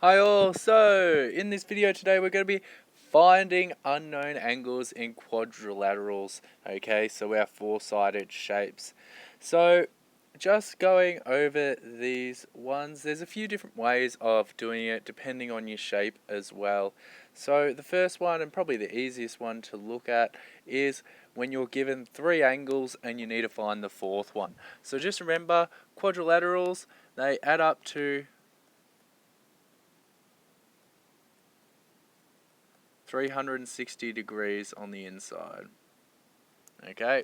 Hi all, so in this video today we're going to be finding unknown angles in quadrilaterals, okay, so our four-sided shapes. So just going over these ones, there's a few different ways of doing it depending on your shape as well. So the first one, and probably the easiest one to look at, is when you're given three angles and you need to find the fourth one. So just remember, quadrilaterals, they add up to 360 degrees on the inside. Okay,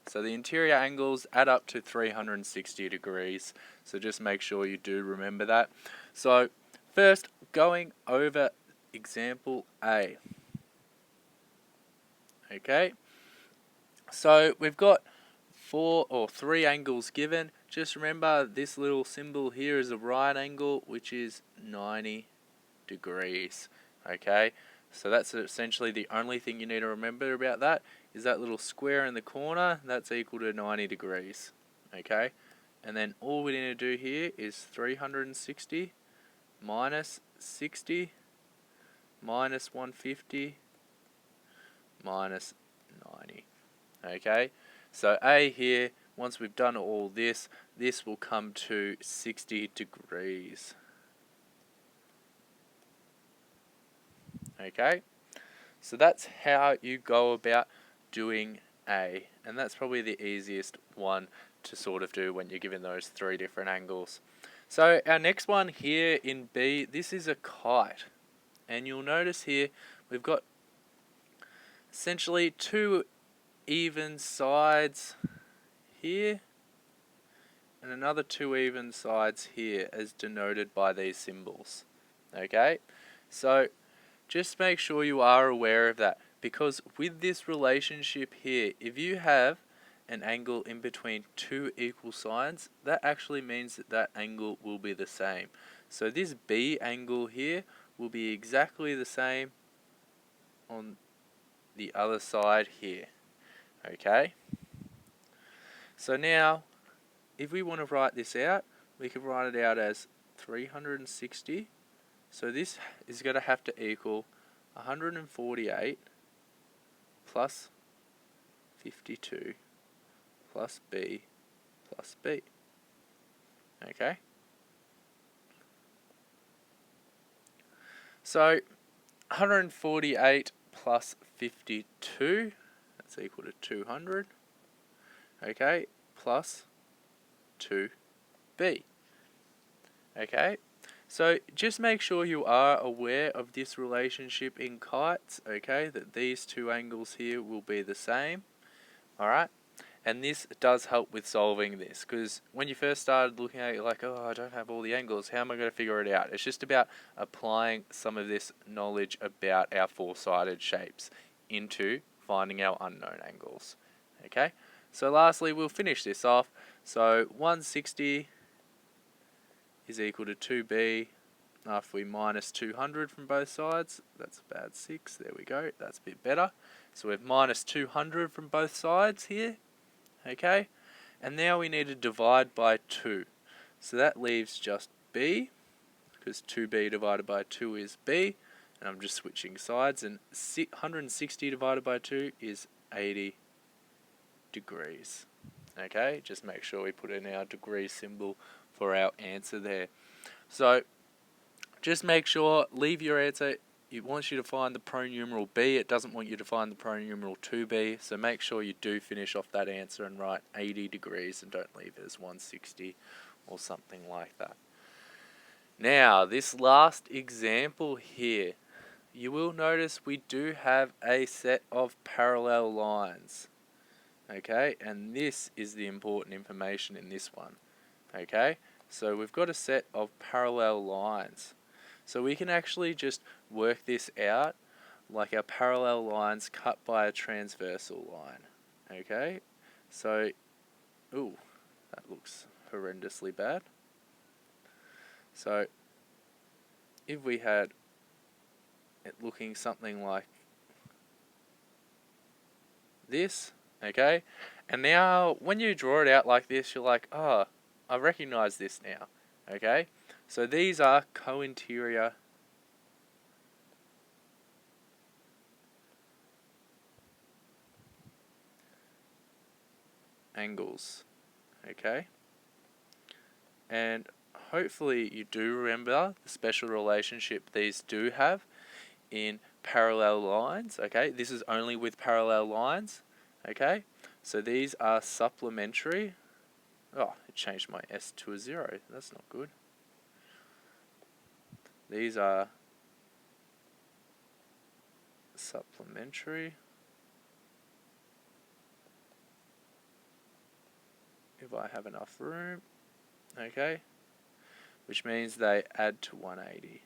so the interior angles add up to 360 degrees. So just make sure you do remember that. So first, going over example A. Okay, so we've got three angles given. Just remember this little symbol here is a right angle, which is 90 degrees. Okay, so that's essentially the only thing you need to remember about that is that little square in the corner, that's equal to 90 degrees. Okay, and then all we need to do here is 360 minus 60 minus 150 minus 90. Okay, so A here, once we've done all this, this will come to 60 degrees. Okay, so that's how you go about doing A, and that's probably the easiest one to sort of do when you're given those three different angles. So our next one here in B, this is a kite, and you'll notice here we've got essentially two even sides here and another two even sides here as denoted by these symbols. Okay, so just make sure you are aware of that, because with this relationship here, if you have an angle in between two equal sides, that actually means that that angle will be the same. So this B angle here will be exactly the same on the other side here. Okay, so now if we want to write this out, we can write it out as 360. So this is going to have to equal 148 plus 52 plus B plus B. Okay? So 148 plus 52, that's equal to 200. Okay? Plus 2B. Okay? So just make sure you are aware of this relationship in kites, okay, that these two angles here will be the same, alright? And this does help with solving this, because when you first started looking at it, you're like, oh, I don't have all the angles, how am I going to figure it out? It's just about applying some of this knowledge about our four-sided shapes into finding our unknown angles, okay? So lastly, we'll finish this off. So 160 is equal to 2b after we minus 200 from both sides. That's about 6. There we go. That's a bit better. So we've minus 200 from both sides here. Okay. And now we need to divide by 2. So that leaves just b, because 2b divided by 2 is b. And I'm just switching sides. And 160 divided by 2 is 80 degrees. Okay. Just make sure we put in our degree symbol for our answer there. So just make sure, leave your answer. It wants you to find the pronumeral b, it doesn't want you to find the pronumeral 2b, so make sure you do finish off that answer and write 80 degrees and don't leave it as 160 or something like that. Now, this last example here, you will notice we do have a set of parallel lines. Okay, and this is the important information in this one. Okay, so we've got a set of parallel lines. So we can actually just work this out like our parallel lines cut by a transversal line. Okay, so, ooh, that looks horrendously bad. So if we had it looking something like this, okay, and now when you draw it out like this, you're like, oh, I recognize this now, okay? So these are co-interior angles, okay? And hopefully you do remember the special relationship these do have in parallel lines, okay? This is only with parallel lines, okay? So these are supplementary. Oh, it changed my S to a 0. That's not good. These are supplementary. If I have enough room, okay? Which means they add to 180.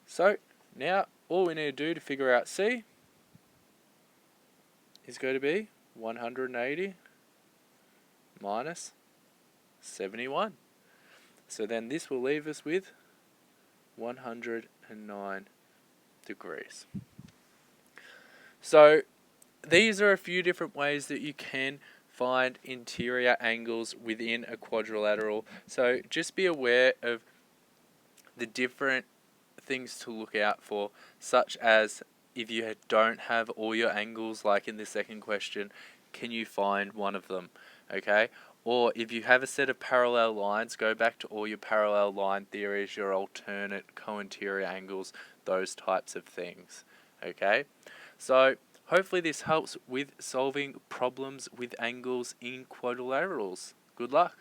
So now all we need to do to figure out C is going to be 180 minus 71. So then this will leave us with 109 degrees. So these are a few different ways that you can find interior angles within a quadrilateral. So just be aware of the different things to look out for, such as if you don't have all your angles, like in the second question, can you find one of them, okay? Or if you have a set of parallel lines, go back to all your parallel line theories, your alternate co-interior angles, those types of things, okay? So hopefully this helps with solving problems with angles in quadrilaterals. Good luck.